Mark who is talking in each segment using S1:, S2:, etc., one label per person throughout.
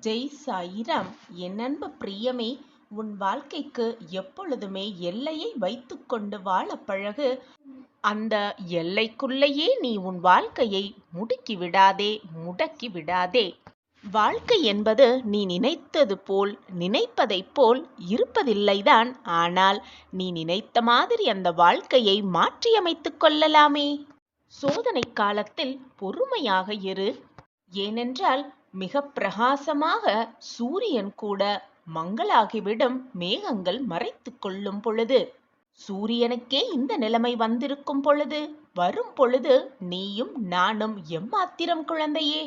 S1: ஜெய் சாயிராம். என் அன்பு பிரியமே, உன் வாழ்க்கைக்கு எப்பொழுதுமே எல்லையை வைத்துக்கொண்டு வாழப் பழகு. அந்த எல்லைக்குள்ளேயே நீ உன் வாழ்க்கையை முடுக்கி விடாதே, முடக்கி விடாதே. வாழ்க்கை என்பது நீ நினைத்தது போல், நினைப்பதைப் போல் இருப்பதில்லைதான். ஆனால் நீ நினைத்த மாதிரி அந்த வாழ்க்கையை மாற்றியமைத்துக் கொள்ளலாமே. சோதனை காலத்தில் பொறுமையாக இரு. ஏனென்றால் மிக பிரகாசமாக சூரியன் கூட மங்களாகிவிடும் மேகங்கள் மறைத்து கொள்ளும் பொழுது. சூரியனுக்கே இந்த நிலைமை வந்திருக்கும் பொழுது, வரும் பொழுது நீயும் நானும் எம்மாத்திரம் குழந்தையே?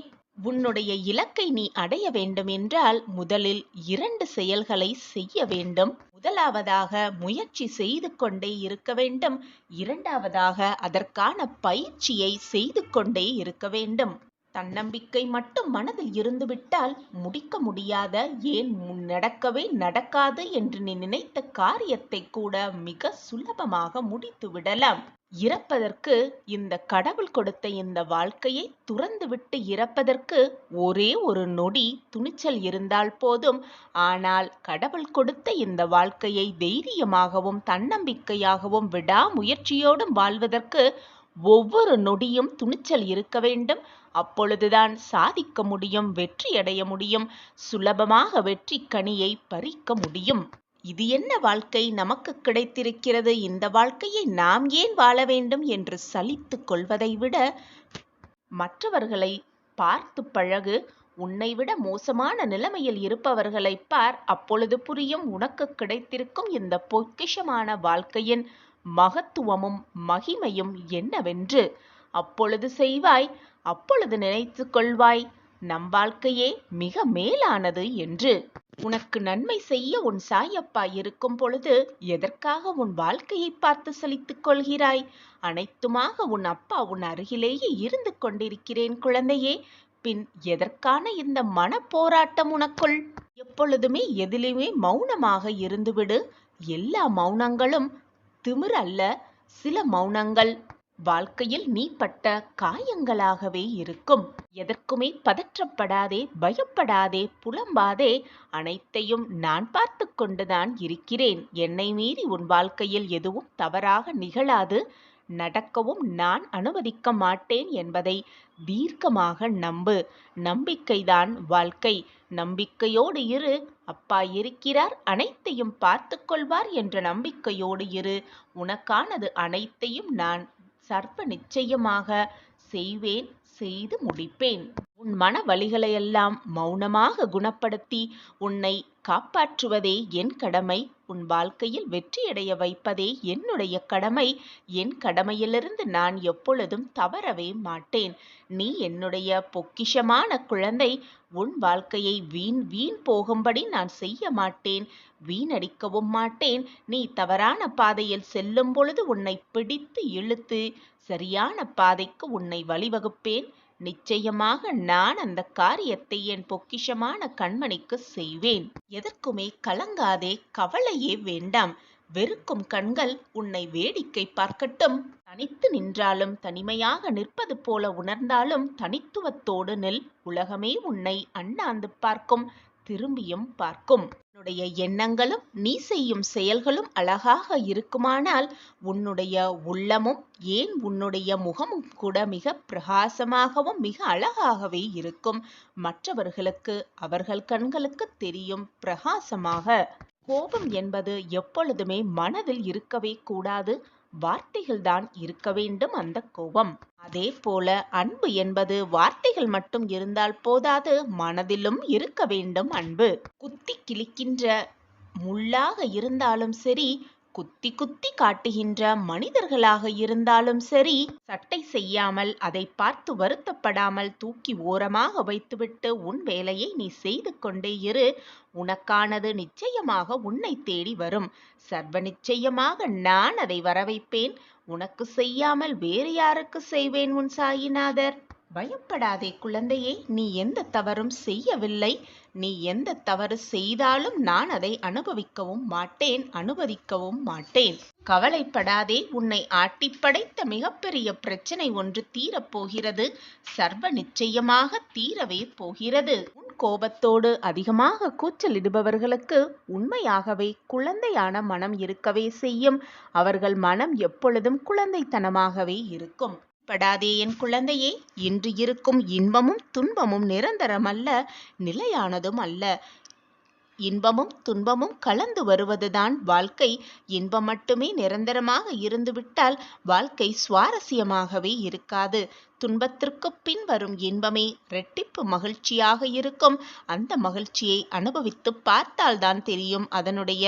S1: உன்னுடைய இலக்கை நீ அடைய வேண்டும் என்றால் முதலில் 2 செயல்களை செய்ய வேண்டும். முதலாவதாக முயற்சி செய்து கொண்டே இருக்க வேண்டும். இரண்டாவதாக அதற்கான பயிற்சியை செய்து கொண்டே இருக்க வேண்டும். தன்னம்பிக்கை மட்டும் மனதில் இருந்துவிட்டால் முடிக்க முடியாத, ஏன் நடக்கவே நடக்காது என்று நீ நினைத்த காரியத்தை கூட மிக சுலபமாக முடித்து விடலாம். இறப்பதற்கு, இந்த கடவுள் கொடுத்த இந்த வாழ்க்கையை துறந்துவிட்டு இறப்பதற்கு ஒரே ஒரு நொடி துணிச்சல் இருந்தால் போதும். ஆனால் கடவுள் கொடுத்த இந்த வாழ்க்கையை தைரியமாகவும் தன்னம்பிக்கையாகவும் விடாமுயற்சியோடும் வாழ்வதற்கு ஒவ்வொரு நொடியும் துணிச்சல் இருக்க வேண்டும். அப்பொழுதுதான் சாதிக்க முடியும், வெற்றியடைய முடியும், சுலபமாக வெற்றி கனியை பறிக்க முடியும். இது என்ன வாழ்க்கை நமக்கு கிடைத்திருக்கிறது, இந்த வாழ்க்கையை நாம் ஏன் வாழ வேண்டும் என்று சலித்துக் கொள்வதை விட மற்றவர்களை பார்த்து பழகு. உன்னை விட மோசமான நிலைமையில் இருப்பவர்களை பார். அப்பொழுது புரியும் உனக்கு கிடைத்திருக்கும் இந்த பொக்கிஷமான வாழ்க்கையின் மகத்துவமும் மகிமையும் என்னவென்று. அப்பொழுது செய்வாய், அப்பொழுது நினைத்து கொள்வாய், நம் வாழ்க்கையே மிக மேலானது என்று. உனக்கு நன்மை செய்ய உன் சாயப்பா இருக்கும் பொழுது எதற்காக உன் வாழ்க்கையை பார்த்து சலித்துக் கொள்கிறாய்? அனைத்துமாக உன் அப்பா உன் அருகிலேயே இருந்து கொண்டிருக்கிறேன் குழந்தையே. பின் எதற்கான இந்த மன போராட்டம் உனக்குள்? எப்பொழுதுமே எதிலுமே மௌனமாக இருந்துவிடு. எல்லா மௌனங்களும் திமிர் அல்ல. சில மௌனங்கள் வாழ்க்கையில் நீ பட்ட காயங்களாகவே இருக்கும். எதற்குமே பதற்றப்படாதே, பயப்படாதே, புலம்பாதே. அனைத்தையும் நான் பார்த்து கொண்டுதான் இருக்கிறேன். என்னை மீறி உன் வாழ்க்கையில் எதுவும் தவறாக நிகழாது, நடக்கவும் நான் அனுமதிக்க மாட்டேன் என்பதை தீர்க்கமாக நம்பு. நம்பிக்கைதான் வாழ்க்கை. நம்பிக்கையோடு இரு. அப்பா இருக்கிறார், அனைத்தையும் பார்த்து கொள்வார் என்ற நம்பிக்கையோடு இரு. உனக்கானது அனைத்தையும் நான் சர்வ நிச்சயமாக செய்வேன், செய்து முடிப்பேன். உன் மன வலிகளையெல்லாம் மௌனமாக குணப்படுத்தி உன்னை காப்பாற்றுவதே என் கடமை. உன் வாழ்க்கையில் வெற்றியடைய வைப்பதே என்னுடைய கடமை. என் கடமையிலிருந்து நான் எப்பொழுதும் தவறவே மாட்டேன். நீ என்னுடைய பொக்கிஷமான குழந்தை. உன் வாழ்க்கையை வீண் போகும்படி நான் செய்ய மாட்டேன், வீணடிக்கவும் மாட்டேன். நீ தவறான பாதையில் செல்லும் பொழுது உன்னை பிடித்து இழுத்து சரியான பாதைக்கு உன்னை வழிவகுப்பேன். நிச்சயமாக நான் அந்த காரியத்தை என் பொக்கிஷமான கண்மணிக்கு செய்வேன். எதற்குமே கலங்காதே, கவலையே வேண்டாம். வெறுக்கும் கண்கள் உன்னை வேடிக்கை பார்க்கட்டும். தனித்து நின்றாலும், தனிமையாக நிற்பது போல உணர்ந்தாலும் தனித்துவத்தோடு நில். உலகமே உன்னை அண்ணாந்து பார்க்கும், திரும்பியும் பார்க்கும். உன்னுடைய எண்ணங்களும் நீ செய்யும் செயல்களும் அழகாக இருக்குமானால் உன்னுடைய உள்ளமும், ஏன் உன்னுடைய முகமும் கூட மிக பிரகாசமாகவும் மிக அழகாகவே இருக்கும். மற்றவர்களுக்கு அவர்கள் கண்களுக்கு தெரியும் பிரகாசமாக. கோபம் என்பது எப்பொழுதுமே மனதில் இருக்கவே கூடாது. வார்த்தைகள்தான் இருக்க வேண்டும் அந்த கோபம். அதே போல அன்பு என்பது வார்த்தைகள் மட்டும் இருந்தால் போதாது, மனதிலும் இருக்க வேண்டும் அன்பு. குத்தி கிழிக்கின்ற முள்ளாக இருந்தாலும் சரி, குத்தி குத்தி காட்டுகின்ற மனிதர்களாக இருந்தாலும் சரி, சட்டை செய்யாமல் அதை பார்த்து வருத்தப்படாமல் தூக்கி ஓரமாக வைத்துவிட்டு உன் வேலையை நீ செய்து கொண்டே இரு. உனக்கானது நிச்சயமாக உன்னை தேடி வரும். சர்வ நிச்சயமாக நான் அதை வரவைப்பேன். உனக்கு செய்யாமல் வேறு யாருக்கு செய்வேன் உன் சாயிநாதர்? பயப்படாதே குழந்தையே, நீ எந்த தவறும் செய்யவில்லை. நீ எந்த தவறு செய்தாலும் நான் அதை அனுபவிக்கவும் மாட்டேன், அனுமதிக்கவும் மாட்டேன். கவலைப்படாதே. உன்னை ஆட்டிப்படைத்த மிகப்பெரிய பிரச்சனை ஒன்று தீரப்போகிறது. சர்வ நிச்சயமாக தீரவே போகிறது. உன் கோபத்தோடு அதிகமாக கூச்சலிடுபவர்களுக்கு உண்மையாகவே குழந்தையான மனம் இருக்கவே செய்யும். அவர்கள் மனம் எப்பொழுதும் குழந்தைத்தனமாகவே இருக்கும். படாதே என் குழந்தையே, இன்று இருக்கும் இன்பமும் துன்பமும் நிரந்தரமல்ல, நிலையானதும் அல்ல. இன்பமும் துன்பமும் கலந்து வருவதுதான் வாழ்க்கை. இன்பம் மட்டுமே நிரந்தரமாக இருந்துவிட்டால் வாழ்க்கை சுவாரஸ்யமாகவே இருக்காது. துன்பத்திற்கு பின் வரும் இன்பமே இரட்டிப்பு மகிழ்ச்சியாக இருக்கும். அந்த மகிழ்ச்சியை அனுபவித்து பார்த்தால்தான் தெரியும் அதனுடைய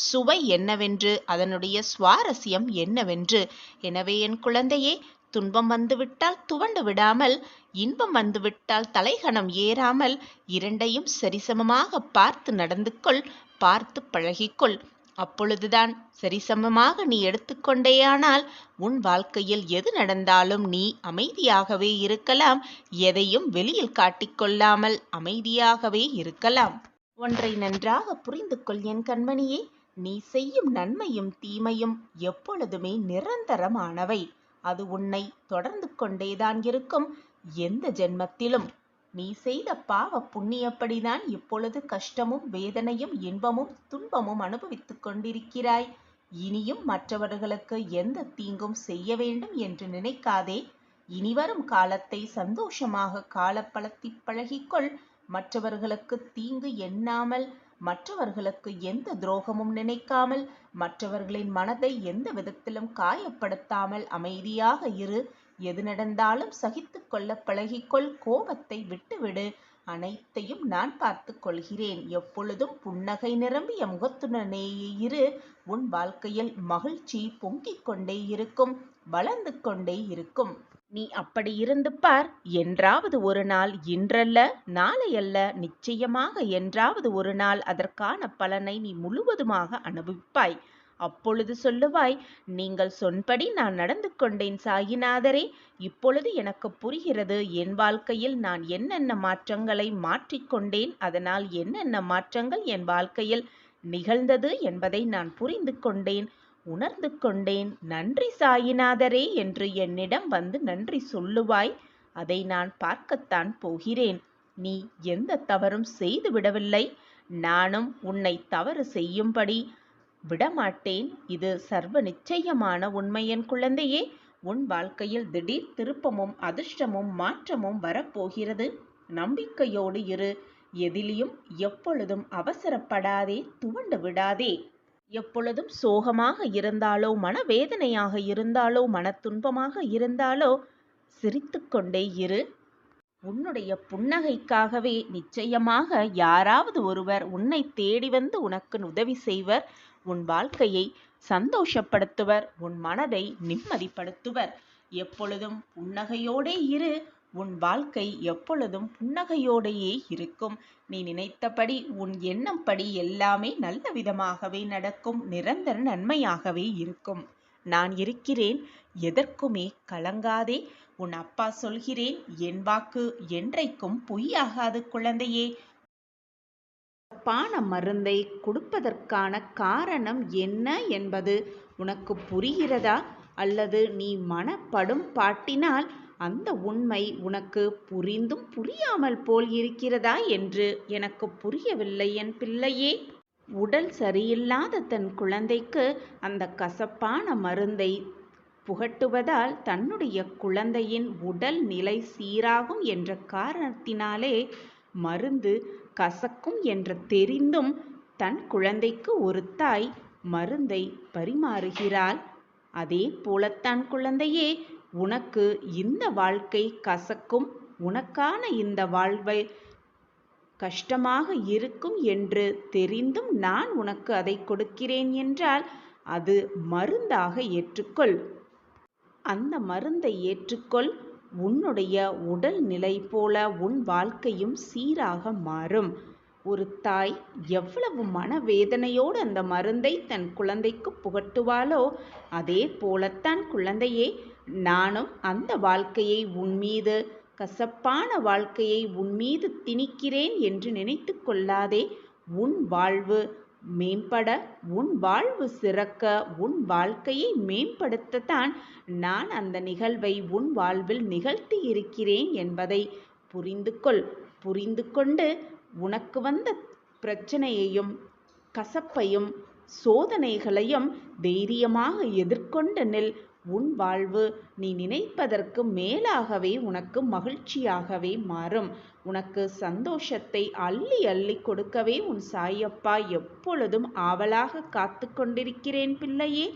S1: சுவை என்னவென்று, அதனுடைய சுவாரஸ்யம் என்னவென்று. எனவே என் குழந்தையே, துன்பம் வந்துவிட்டால் துவண்டு விடாமல், இன்பம் வந்துவிட்டால் தலைகணம் ஏறாமல், இரண்டையும் சரிசமமாக பார்த்து நடந்து கொள், பார்த்து பழகிக்கொள். அப்பொழுதுதான் சரிசமமாக நீ எடுத்துக்கொண்டேயானால் உன் வாழ்க்கையில் எது நடந்தாலும் நீ அமைதியாகவே இருக்கலாம். எதையும் வெளியில் காட்டிக்கொள்ளாமல் அமைதியாகவே இருக்கலாம். ஒன்றை நன்றாக புரிந்து கொள் என் கண்மணியே, நீ செய்யும் நன்மையும் தீமையும் எப்பொழுதுமே நிரந்தரமானவை. அது உன்னை தொடர்ந்து கொண்டேதான் இருக்கும். எந்த ஜென்மத்திலும் நீ செய்த பாவ புண்ணியப்படிதான் இப்பொழுது கஷ்டமும் வேதனையும் இன்பமும் துன்பமும் அனுபவித்துக் கொண்டிருக்கிறாய். இனியும் மற்றவர்களுக்கு எந்த தீங்கும் செய்ய வேண்டும் என்று நினைக்காதே. இனிவரும் காலத்தை சந்தோஷமாக காலப்பழத்தி பழகிக்கொள். மற்றவர்களுக்கு தீங்கு எண்ணாமல், மற்றவர்களுக்கு எந்த துரோகமும் நினைக்காமல், மற்றவர்களின் மனதை எந்த விதத்திலும் காயப்படுத்தாமல் அமைதியாக இரு. எது நடந்தாலும் சகித்து கொள்ள பழகிக்கொள். கோபத்தை விட்டுவிடு. அனைத்தையும் நான் பார்த்து கொள்கிறேன். எப்பொழுதும் புன்னகை நிரம்பிய முகத்துடனேயே இரு. உன் வாழ்க்கையில் மகிழ்ச்சி பொங்கிக் கொண்டே இருக்கும், வளர்ந்து கொண்டே இருக்கும். நீ அப்படி இருந்து பார். என்றாவது ஒரு நாள், இன்றல்ல நாளையல்ல, நிச்சயமாக என்றாவது ஒரு நாள் அதற்கான பலனை நீ முழுவதுமாக அனுபவிப்பாய். அப்பொழுது சொல்லுவாய், நீங்கள் சொன்படி நான் நடந்து கொண்டேன் சாயிநாதரே. இப்பொழுது எனக்கு புரிகிறது, என் வாழ்க்கையில் நான் என்னென்ன மாற்றங்களை மாற்றிக்கொண்டேன், அதனால் என்னென்ன மாற்றங்கள் என் வாழ்க்கையில் நிகழ்ந்தது என்பதை நான் புரிந்து கொண்டேன், உணர்ந்து கொண்டேன். நன்றி சாயிநாதரே என்று என்னிடம் வந்து நன்றி சொல்லுவாய். அதை நான் பார்க்கத்தான் போகிறேன். நீ எந்த தவறும் செய்து விடவில்லை. நானும் உன்னை தவறு செய்யும்படி விடமாட்டேன். இது சர்வ நிச்சயமான உண்மை என் குழந்தையே. உன் வாழ்க்கையில் திடீர் திருப்பமும் அதிர்ஷ்டமும் மாற்றமும் வரப்போகிறது. நம்பிக்கையோடு இரு. எதிலும் எப்பொழுதும் அவசரப்படாதே, துவண்டு விடாதே. எப்பொழுதும் சோகமாக இருந்தாலோ, மனவேதனையாக இருந்தாலோ, மனத்துன்பமாக இருந்தாலோ சிரித்து கொண்டே இரு. உன்னுடைய புன்னகைக்காகவே நிச்சயமாக யாராவது ஒருவர் உன்னை தேடி வந்து உனக்கு உதவி செய்வர். உன் வாழ்க்கையை சந்தோஷப்படுத்துவர், உன் மனதை நிம்மதிப்படுத்துவர். எப்பொழுதும் புன்னகையோடே இரு. உன் வாழ்க்கை எப்பொழுதும் புன்னகையோடையே இருக்கும். நீ நினைத்தபடி, உன் எண்ணம் படி எல்லாமே நல்ல விதமாகவே நடக்கும். நிரந்தர நன்மையாகவே இருக்கும். நான் இருக்கிறேன், எதற்குமே கலங்காதே. உன் அப்பா சொல்கிறேன், என் வாக்கு என்றைக்கும் பொய்யாகாது குழந்தையே. பான மருந்தை கொடுப்பதற்கான காரணம் என்ன என்பது உனக்கு புரிகிறதா? அல்லது நீ மனப்படும் பாட்டினால் அந்த உண்மை உனக்கு புரிந்தும் புரியாமல் போல் இருக்கிறதா என்று எனக்கு புரியவில்லை என் பிள்ளையே. உடல் சரியில்லாத தன் குழந்தைக்கு அந்த கசப்பான மருந்தை புகட்டுவதால் தன்னுடைய குழந்தையின் உடல் நிலை சீராகும் என்ற காரணத்தினாலே மருந்து கசக்கும் என்று தெரிந்தும் தன் குழந்தைக்கு ஒரு தாய் மருந்தை பரிமாறுகிறாள். அதே போலத்தான் குழந்தையே, உனக்கு இந்த வாழ்க்கை கசக்கும், உனக்கான இந்த வாழ்வை கஷ்டமாக இருக்கும் என்று தெரிந்தும் நான் உனக்கு அதை கொடுக்கிறேன் என்றால் அது மருந்தாக ஏற்றுக்கொள். அந்த மருந்தை ஏற்றுக்கொள். உன்னுடைய உடல் நிலை போல உன் வாழ்க்கையும் சீராக மாறும். ஒரு தாய் எவ்வளவு மனவேதனையோடு அந்த மருந்தை தன் குழந்தைக்கு புகட்டுவாளோ அதே போலத்தான் குழந்தையே, நானும் அந்த வாழ்க்கையை உன்மீது, கசப்பான வாழ்க்கையை உன்மீது திணிக்கிறேன் என்று நினைத்து கொள்ளாதே. உன் வாழ்வு மேம்பட, உன் வாழ்வு சிறக்க, உன் வாழ்க்கையை மேம்படுத்தத்தான் நான் அந்த நிகழ்வை உன் வாழ்வில் நிகழ்த்தி இருக்கிறேன் என்பதை புரிந்து கொள். புரிந்து கொண்டு உனக்கு வந்த பிரச்சனையையும் கசப்பையும் சோதனைகளையும் தைரியமாக எதிர்கொண்டு நில். உன் வாழ்வு நீ நினைப்பதற்கு மேலாகவே உனக்கு மகிழ்ச்சியாகவே மாறும். உனக்கு சந்தோஷத்தை அள்ளி அள்ளி கொடுக்கவே உன் சாயப்பா எப்பொழுதும் ஆவலாக காத்து கொண்டிருக்கிறேன் பிள்ளையே.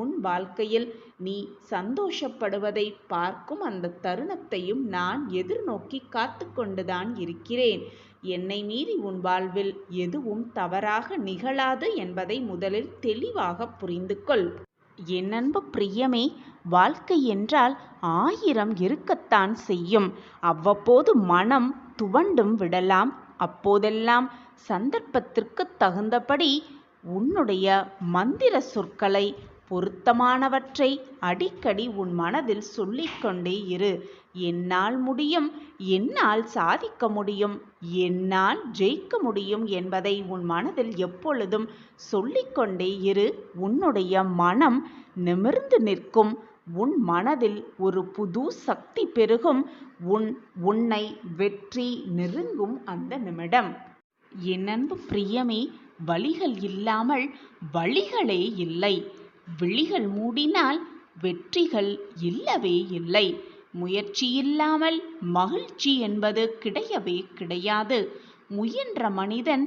S1: உன் வாழ்க்கையில் நீ சந்தோஷப்படுவதை பார்க்கும் அந்த தருணத்தையும் நான் எதிர்நோக்கி காத்து கொண்டுதான் இருக்கிறேன். என்னை மீறி உன் வாழ்வில் எதுவும் தவறாக நிகழாது என்பதை முதலில் தெளிவாக புரிந்து கொள். என் அன்பு பிரியமே, வாழ்க்கை என்றால் 1000 இருக்கத்தான் செய்யும். அவ்வப்போது மனம் துவண்டும் விடலாம். அப்போதெல்லாம் சந்தர்ப்பத்திற்கு தகுந்தபடி உன்னுடைய மந்திர சொற்களை பொருத்தமானவற்றை அடிக்கடி உன் மனதில் சொல்லிக்கொண்டே இரு. என்னால் முடியும், என்னால் சாதிக்க முடியும், என்னால் ஜெயிக்க முடியும் என்பதை உன் மனதில் எப்பொழுதும் சொல்லிக்கொண்டே இரு. உன்னுடைய மனம் நிமிர்ந்து நிற்கும். உன் மனதில் ஒரு புது சக்தி பெருகும். உன்னை வெற்றி நெருங்கும் அந்த நிமிடம். என் அன்பு பிரியமே, வழிகள் இல்லாமல் வழிகளே இல்லை. விழிகள் மூடினால் வெற்றிகள் இல்லவே இல்லை. முயற்சி இல்லாமல் மகிழ்ச்சி என்பது கிடையவே கிடையாது. முயன்ற மனிதன்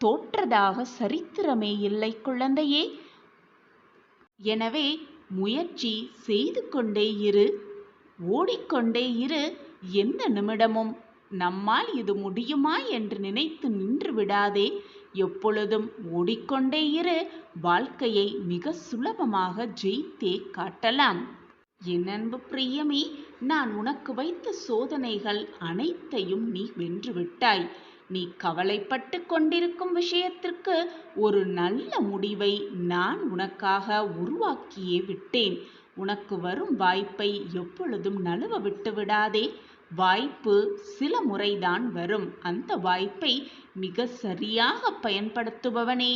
S1: தோற்றதாக சரித்திரமே இல்லை குழந்தையே. எனவே முயற்சி செய்து கொண்டே இரு, ஓடிக்கொண்டே இரு. எந்த நிமிடமும் நம்மால் இது முடியுமா என்று நினைத்து நின்று விடாதே. எப்பொழுதும் ஓடிக்கொண்டே இரு. வாழ்க்கையை மிக சுலபமாக ஜெயித்தே காட்டலாம். என் அன்பு பிரியமே, நான் உனக்கு வைத்த சோதனைகள் அனைத்தையும் நீ வென்றுவிட்டாய். நீ கவலைப்பட்டு கொண்டிருக்கும் விஷயத்திற்கு ஒரு நல்ல முடிவை நான் உனக்காக உருவாக்கியே விட்டேன். உனக்கு வரும் வாய்ப்பை எப்பொழுதும் நழுவ விட்டு விடாதே. வாய்ப்பு சில முறைதான் வரும். அந்த வாய்ப்பை மிக சரியாக பயன்படுத்துபவனே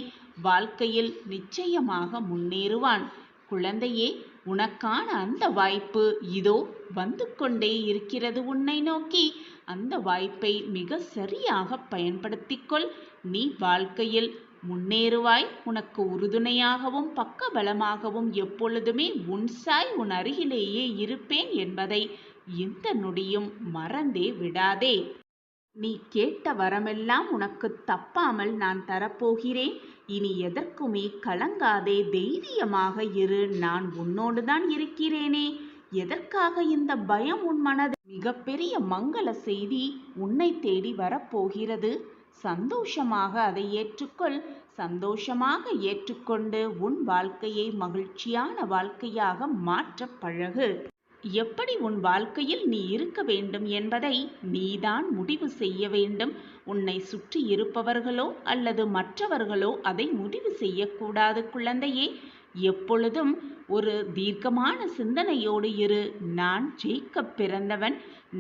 S1: வாழ்க்கையில் நிச்சயமாக முன்னேறுவான். குழந்தையே, உனக்கான அந்த வாய்ப்பு இதோ வந்து கொண்டே இருக்கிறது உன்னை நோக்கி. அந்த வாய்ப்பை மிக சரியாக பயன்படுத்திக்கொள். நீ வாழ்க்கையில் முன்னேறுவாய். உனக்கு உறுதுணையாகவும் பக்கபலமாகவும் எப்பொழுதுமே உன் சாய் உன் அருகிலேயே இருப்பேன் என்பதை எந்த நொடியும் மறந்தே விடாதே. நீ கேட்ட வரமெல்லாம் உனக்கு தப்பாமல் நான் தரப்போகிறேன். இனி எதற்குமே கலங்காதே, தைரியமாக இரு. நான் உன்னோடுதான் இருக்கிறேனே. எதற்காக இந்த பயம் உன் மனதில்? மிகப்பெரிய மங்கள செய்தி உன்னை தேடி வரப்போகிறது. சந்தோஷமாக அதை ஏற்றுக்கொள். சந்தோஷமாக ஏற்றுக்கொண்டு உன் வாழ்க்கையை மகிழ்ச்சியான வாழ்க்கையாக மாற்ற பழகு. எப்படி உன் வாழ்க்கையில் நீ இருக்க வேண்டும் என்பதை நீதான் முடிவு செய்ய வேண்டும். உன்னை சுற்றி இருப்பவர்களோ அல்லது மற்றவர்களோ அதை முடிவு செய்யக்கூடாது குழந்தையே. எப்பொழுதும் ஒரு தீர்க்கமான சிந்தனையோடு இரு. நான் ஜெயிக்க பிறந்தவன்,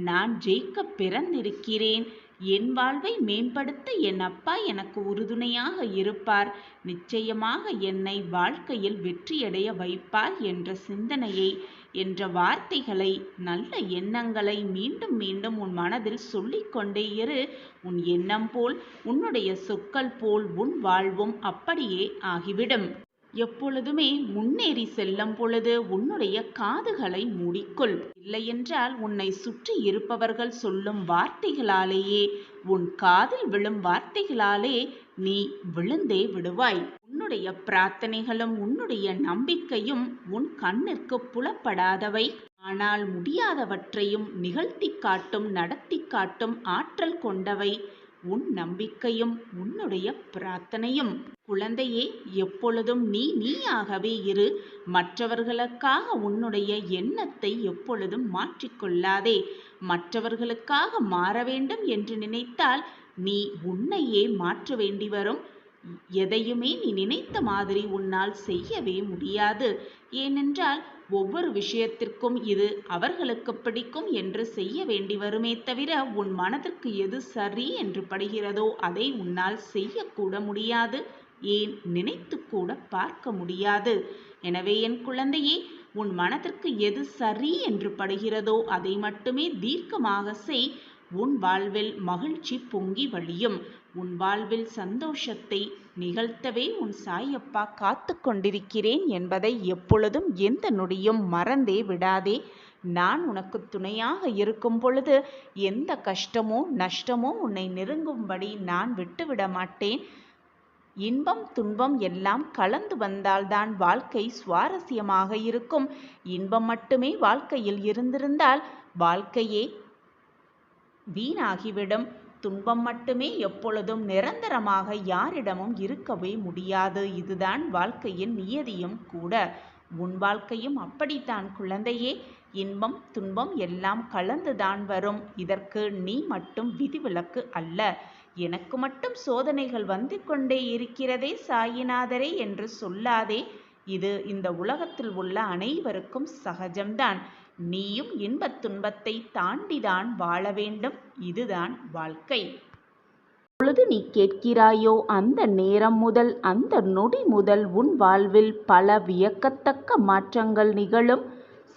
S1: நான் ஜெயிக்க பிறந்திருக்கிறேன். என் வாழ்வை மேம்படுத்த என் அப்பா எனக்கு உறுதுணையாக இருப்பார். நிச்சயமாக என்னை வாழ்க்கையில் வெற்றியடைய வைப்பார் என்ற சிந்தனையை, என்ற வார்த்தைகளை, நல்ல எண்ணங்களை மீண்டும் மீண்டும் உன் மனதில் சொல்லிக்கொண்டே இரு. உன் எண்ணம் போல், உன்னுடைய சொற்கள் போல் உன் வாழ்வும் அப்படியே ஆகிவிடும். எப்பொழுதுமே முன்னேறி செல்லும் பொழுது உன்னுடைய காதுகளை மூடிக்கொள். இல்லையென்றால் உன்னை சுற்றி இருப்பவர்கள் சொல்லும் வார்த்தைகளாலேயே, உன் காதில் விழும் வார்த்தைகளாலே நீ விழுந்தே விடுவாய். உன்னுடைய பிரார்த்தனைகளும் உன்னுடைய நம்பிக்கையும் உன் கண்ணிற்கு புலப்படாதவை. ஆனால் முடியாதவற்றையும் நிகழ்த்தி காட்டும், நடத்தி காட்டும் ஆற்றல் கொண்டவை உன் நம்பிக்கையும் உன்னுடைய பிரார்த்தனையும். குழந்தையே, எப்பொழுதும் நீயாகவே இரு. மற்றவர்களுக்காக உன்னுடைய எண்ணத்தை எப்பொழுதும் மாற்றிக்கொள்ளாதே. மற்றவர்களுக்காக மாற வேண்டும் என்று நினைத்தால் நீ உன்னையே மாற்ற வேண்டி வரும். எதையுமே நீ நினைத்த மாதிரி உன்னால் செய்யவே முடியாது. ஏனென்றால் ஒவ்வொரு விஷயத்திற்கும் இது அவர்களுக்கு பிடிக்கும் என்று செய்ய வேண்டி வருமே தவிர, உன் மனதிற்கு எது சரி என்று படுகிறதோ அதை உன்னால் செய்யக்கூட முடியாது. ஏன் நினைத்து கூட பார்க்க முடியாது. எனவே என் குழந்தையே, உன் மனதிற்கு எது சரி என்று படுகிறதோ அதை மட்டுமே தீர்க்கமாக செய். உன் வாழ்வில் மகிழ்ச்சி பொங்கி வழியும். உன் வாழ்வில் சந்தோஷத்தை நிகழ்த்தவே உன் சாயப்பா காத்து கொண்டிருக்கிறேன் என்பதை எப்பொழுதும் எந்த நொடியும் மறந்தே விடாதே. நான் உனக்கு துணையாக இருக்கும் பொழுது எந்த கஷ்டமோ நஷ்டமோ உன்னை நெருங்கும்படி நான் விட்டுவிட மாட்டேன். இன்பம் துன்பம் எல்லாம் கலந்து வந்தால்தான் வாழ்க்கை சுவாரஸ்யமாக இருக்கும். இன்பம் மட்டுமே வாழ்க்கையில் இருந்திருந்தால் வாழ்க்கையே வீணாகிவிடும். துன்பம் மட்டுமே எப்பொழுதும் நிரந்தரமாக யாரிடமும் இருக்கவே முடியாது. இதுதான் வாழ்க்கையின் நியதியும் கூட. உன் வாழ்க்கையும் அப்படித்தான் குழந்தையே. இன்பம் துன்பம் எல்லாம் கலந்துதான் வரும். இதற்கு நீ மட்டும் விதிவிலக்கு அல்ல. எனக்கு மட்டும் சோதனைகள் வந்து கொண்டே இருக்கிறதே சாயிநாதரே என்று சொல்லாதே. இது இந்த உலகத்தில் உள்ள அனைவருக்கும் சகஜம்தான். நீயும் இன்பத் துன்பத்தை தாண்டிதான் வாழ வேண்டும். இதுதான் வாழ்க்கை. பொழுது நீ கேட்கிறாயோ அந்த நேரம் முதல் அந்த நொடி முதல் உன் வாழ்வில் பல வியக்கத்தக்க மாற்றங்கள் நிகழும்.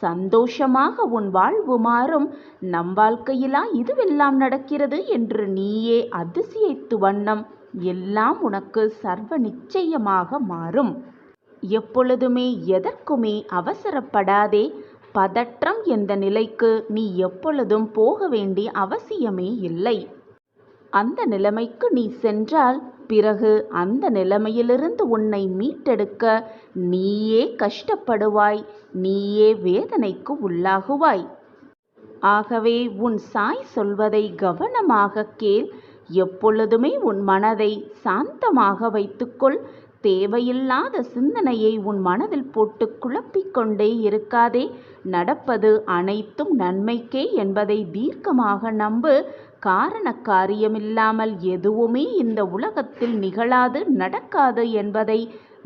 S1: சந்தோஷமாக உன் வாழ்வு மாறும். நம் வாழ்க்கையிலா இதுவெல்லாம் நடக்கிறது என்று நீயே அதிசயித்து வண்ணம் எல்லாம் உனக்கு சர்வ நிச்சயமாக மாறும். எப்பொழுதுமே எதற்குமே அவசரப்படாதே. பதற்றம் என்ற நிலைக்கு நீ எப்பொழுதும் போக வேண்டிய அவசியமே இல்லை. அந்த நிலைமைக்கு நீ சென்றால் பிறகு அந்த நிலைமையிலிருந்து உன்னை மீட்டெடுக்க நீயே கஷ்டப்படுவாய். நீயே வேதனைக்கு உள்ளாகுவாய். ஆகவே உன் சாய் சொல்வதை கவனமாக கேள். எப்பொழுதுமே உன் மனதை சாந்தமாக வைத்துக்கொள். தேவையில்லாத சிந்தனையை உன் மனதில் போட்டு குழப்பிக்கொண்டே இருக்காதே. நடப்பது அனைத்தும் நன்மைக்கே என்பதை தீர்க்கமாக நம்பு. காரண காரியமில்லாமல் எதுவுமே இந்த உலகத்தில் நிகழாது நடக்காது என்பதை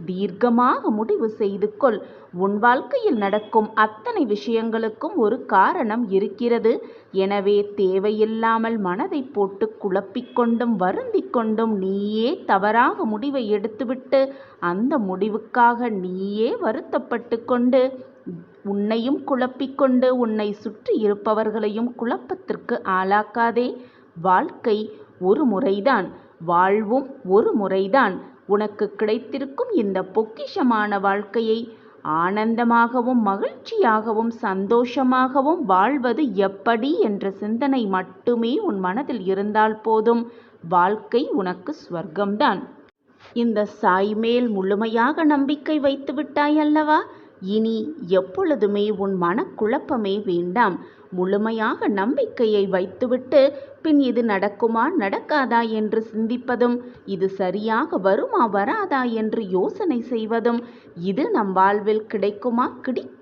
S1: தீர்க்கமாக முடிவு செய்து கொள். உன் வாழ்க்கையில் நடக்கும் அத்தனை விஷயங்களுக்கும் ஒரு காரணம் இருக்கிறது. எனவே தேவையில்லாமல் மனதை போட்டு குழப்பிக்கொண்டும் வருந்திக் கொண்டும் நீயே தவறாக முடிவை எடுத்துவிட்டு அந்த முடிவுக்காக நீயே வருத்தப்பட்டு கொண்டு உன்னையும் குழப்பிக்கொண்டு உன்னை சுற்றி இருப்பவர்களையும் குழப்பத்திற்கு ஆளாக்காதே. வாழ்க்கை ஒரு முறைதான், வாழ்வும் ஒரு முறைதான். உனக்கு கிடைத்திருக்கும் இந்த பொக்கிஷமான வாழ்க்கையை ஆனந்தமாகவும் மகிழ்ச்சியாகவும் சந்தோஷமாகவும் வாழ்வது எப்படி என்ற சிந்தனை மட்டுமே உன் மனதில் இருந்தால் போதும். வாழ்க்கை உனக்கு ஸ்வர்க்கம்தான். இந்த சாய் மேல் முழுமையாக நம்பிக்கை வைத்து விட்டாய் அல்லவா? இனி எப்பொழுதுமே உன் மனக்குழப்பமே வேண்டாம். முழுமையாக நம்பிக்கையை வைத்துவிட்டு பின் இது நடக்குமா நடக்காதா என்று சிந்திப்பதும், இது சரியாக வருமா வராதா என்று யோசனை செய்வதும், இது நம் வாழ்வில் கிடைக்குமா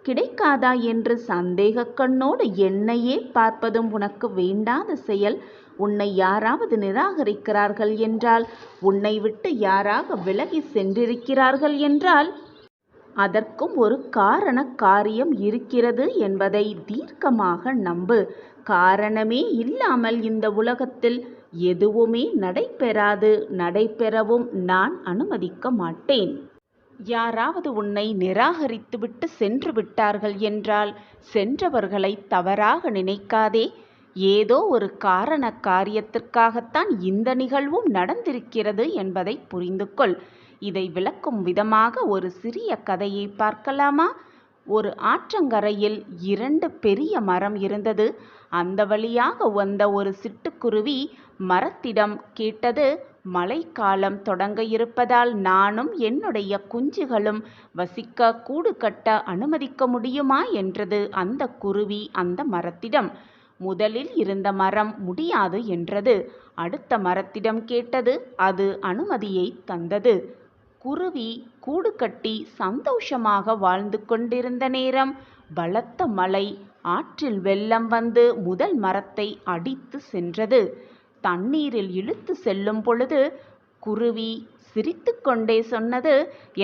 S1: கிடைக்காதா என்று சந்தேக கண்ணோடு என்னையே பார்ப்பதும் உனக்கு வேண்டாத செயல். உன்னை யாராவது நிராகரிக்கிறார்கள் என்றால், உன்னை விட்டு யாராக விலகி சென்றிருக்கிறார்கள் என்றால் அதற்கும் ஒரு காரண காரியம் இருக்கிறது என்பதை தீர்க்கமாக நம்பு. காரணமே இல்லாமல் இந்த உலகத்தில் எதுவுமே நடைபெறாது. நடைபெறவும் நான் அனுமதிக்க மாட்டேன். யாராவது உன்னை நிராகரித்துவிட்டு சென்று விட்டார்கள் என்றால் சென்றவர்களை தவறாக நினைக்காதே. ஏதோ ஒரு காரண காரியத்திற்காகத்தான் இந்த நிகழ்வும் நடந்திருக்கிறது என்பதை புரிந்து கொள். இதை விளக்கும் விதமாக ஒரு சிறிய கதையை பார்க்கலாமா? ஒரு ஆற்றங்கரையில் 2 பெரிய மரம் இருந்தது. அந்த வழியாக வந்த ஒரு சிட்டுக்குருவி மரத்திடம் கேட்டது, மழைக்காலம் தொடங்க இருப்பதால் நானும் என்னுடைய குஞ்சுகளும் வசிக்க கூடு கட்ட அனுமதிக்க முடியுமா என்றது அந்த குருவி அந்த மரத்திடம். முதலில் இருந்த மரம் முடியாது என்றது. அடுத்த மரத்திடம் கேட்டது. அது அனுமதியை தந்தது. குருவி கூடு கட்டி சந்தோஷமாக வாழ்ந்து கொண்டிருந்த நேரம் பலத்த மழை, ஆற்றில் வெள்ளம் வந்து முதல் மரத்தை அடித்து சென்றது. தண்ணீரில் இழுத்து செல்லும் பொழுது குருவி சிரித்து கொண்டே சொன்னது,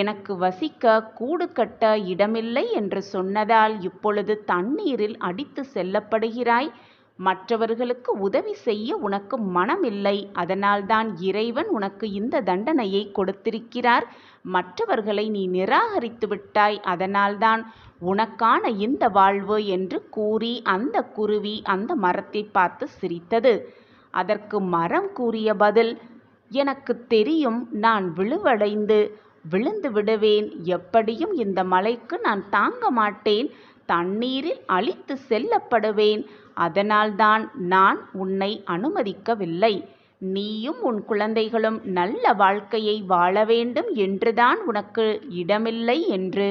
S1: எனக்கு வசிக்க கூடு கட்ட இடமில்லை என்று சொன்னதால் இப்பொழுது தண்ணீரில் அடித்து செல்லப்படுகிறாய். மற்றவர்களுக்கு உதவி செய்ய உனக்கு மனமில்லை. அதனால்தான் இறைவன் உனக்கு இந்த தண்டனையை கொடுத்திருக்கிறார். மற்றவர்களை நீ நிராகரித்து விட்டாய். அதனால்தான் உனக்கான இந்த வாழ்வு என்று கூறி அந்த குருவி அந்த மரத்தை பார்த்து சிரித்தது. அதற்கு மரம் கூறிய பதில், எனக்கு தெரியும் நான் விழுந்து விடுவேன். எப்படியும் இந்த மலைக்கு நான் தாங்க மாட்டேன். தண்ணீரில் அழித்து செல்லப்படுவேன். அதனால்தான் நான் உன்னை அனுமதிக்கவில்லை. நீயும் உன் குழந்தைகளும் நல்ல வாழ்க்கையை வாழ வேண்டும் என்றுதான் உனக்கு இடமில்லை என்று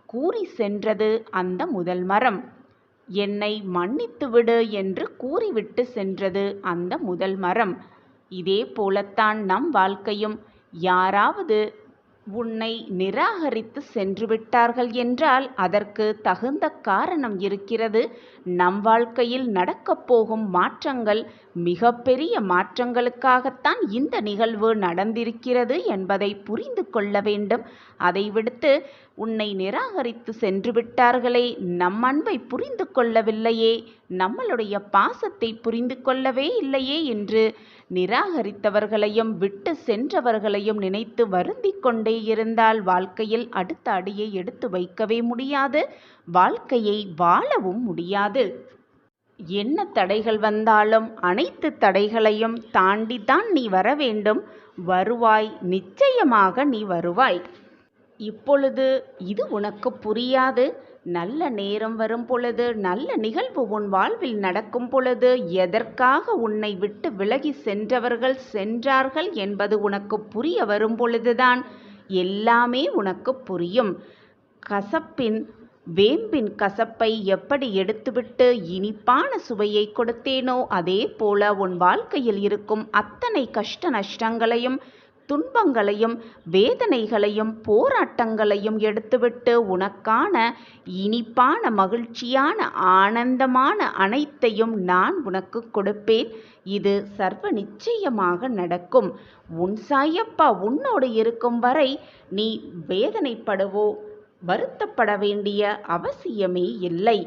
S1: கூறி சென்றது அந்த முதல் மரம். என்னை மன்னித்துவிடு என்று கூறிவிட்டு சென்றது அந்த முதல் மரம். இதே போலத்தான் நம் வாழ்க்கையும். யாராவது உன்னை நிராகரித்து சென்று விட்டார்கள் என்றால் அதற்கு தகுந்த காரணம் இருக்கிறது. நம் வாழ்க்கையில் நடக்கப் போகும் மாற்றங்கள் மிகப்பெரிய மாற்றங்களுக்காகத்தான் இந்த நிகழ்வு நடந்திருக்கிறது என்பதை புரிந்து கொள்ள வேண்டும். அதை விடுத்து உன்னை நிராகரித்து சென்று விட்டார்களே, நம் அன்பை புரிந்து கொள்ளவில்லையே, நம்மளுடைய பாசத்தை புரிந்து கொள்ளவே இல்லையே என்று நிராகரித்தவர்களையும் விட்டு சென்றவர்களையும் நினைத்து வருந்திக் கொண்டே இருந்தால் வாழ்க்கையில் அடுத்த அடியை எடுத்து வைக்கவே முடியாது. வாழ்க்கையை வாழவும் முடியாது. என்ன தடைகள் வந்தாலும் அனைத்து தடைகளையும் தாண்டித்தான் நீ வர வேண்டும். வருவாய், நிச்சயமாக நீ வருவாய். இப்பொழுது இது உனக்கு புரியாது. நல்ல நேரம் வரும் பொழுது, நல்ல நிகழ்வு உன் வாழ்வில் நடக்கும் பொழுது, எதற்காக உன்னை விட்டு விலகி சென்றார்கள் என்பது உனக்கு புரிய வரும் பொழுதுதான் எல்லாமே உனக்கு புரியும். வேம்பின் கசப்பை எப்படி எடுத்துவிட்டு இனிப்பான சுவையை கொடுத்தேனோ அதே போல உன் வாழ்க்கையில் இருக்கும் அத்தனை கஷ்ட நஷ்டங்களையும், துன்பங்களையும், வேதனைகளையும், போராட்டங்களையும் எடுத்துவிட்டு உனக்கான இனிப்பான, மகிழ்ச்சியான, ஆனந்தமான அனைத்தையும் நான் உனக்கு கொடுப்பேன். இது சர்வ நிச்சயமாக நடக்கும். உன் சாயப்பா உன்னோடு இருக்கும் வரை நீ வேதனைப்படவோ வருத்தப்பட வேண்டிய அவசியமே இல்லை.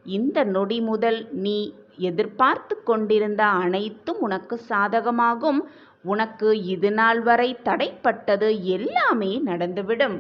S1: இந்த நொடி முதல் நீ எதிர்பார்த்து கொண்டிருந்த அனைத்தும் உனக்கு சாதகமாகும். உனக்கு இது நாள் வரை தடைப்பட்டது எல்லாமே நடந்துவிடும்.